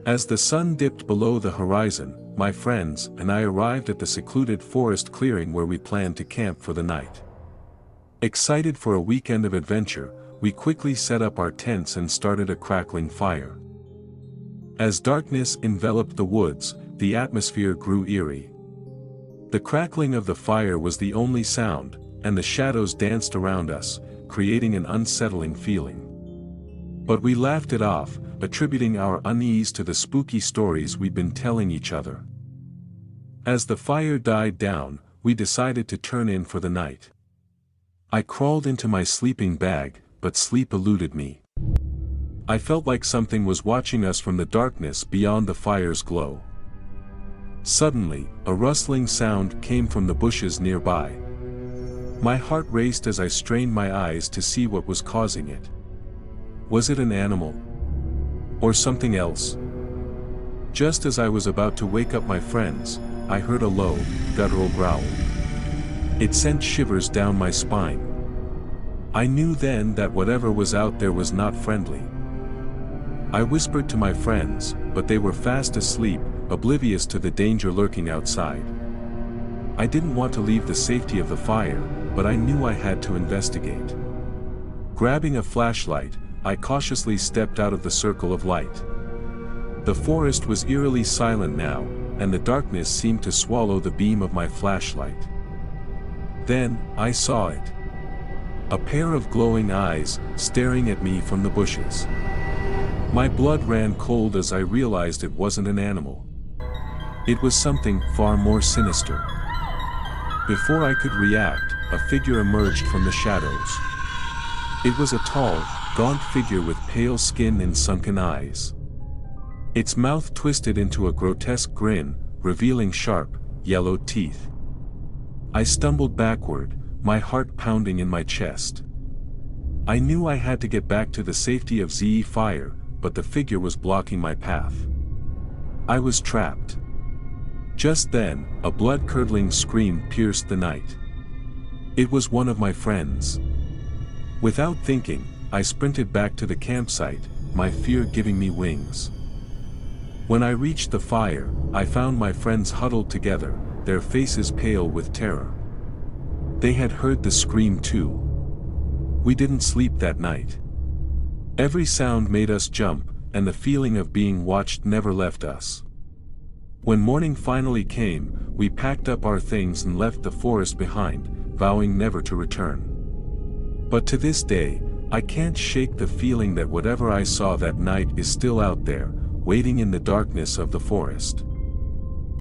As the sun dipped below the horizon, my friends and I arrived at the secluded forest clearing where we planned to camp for the night. Excited for a weekend of adventure, we quickly set up our tents and started a crackling fire. As darkness enveloped the woods, the atmosphere grew eerie. The crackling of the fire was the only sound, and the shadows danced around us, creating an unsettling feeling. But we laughed it off, attributing our unease to the spooky stories we'd been telling each other. As the fire died down, we decided to turn in for the night. I crawled into my sleeping bag, but sleep eluded me. I felt like something was watching us from the darkness beyond the fire's glow. Suddenly, a rustling sound came from the bushes nearby. My heart raced as I strained my eyes to see what was causing it. Was it an animal? Or something else? Just as I was about to wake up my friends, I heard a low, guttural growl. It sent shivers down my spine. I knew then that whatever was out there was not friendly. I whispered to my friends, but they were fast asleep, oblivious to the danger lurking outside. I didn't want to leave the safety of the fire, but I knew I had to investigate. Grabbing a flashlight, I cautiously stepped out of the circle of light. The forest was eerily silent now, and the darkness seemed to swallow the beam of my flashlight. Then, I saw it. A pair of glowing eyes, staring at me from the bushes. My blood ran cold as I realized it wasn't an animal. It was something far more sinister. Before I could react, a figure emerged from the shadows. It was a tall, gaunt figure with pale skin and sunken eyes. Its mouth twisted into a grotesque grin, revealing sharp, yellowed teeth. I stumbled backward, my heart pounding in my chest. I knew I had to get back to the safety of the fire, but the figure was blocking my path. I was trapped. Just then, a blood-curdling scream pierced the night. It was one of my friends. Without thinking, I sprinted back to the campsite, my fear giving me wings. When I reached the fire, I found my friends huddled together, their faces pale with terror. They had heard the scream too. We didn't sleep that night. Every sound made us jump, and the feeling of being watched never left us. When morning finally came, we packed up our things and left the forest behind, vowing never to return. But to this day, I can't shake the feeling that whatever I saw that night is still out there, waiting in the darkness of the forest.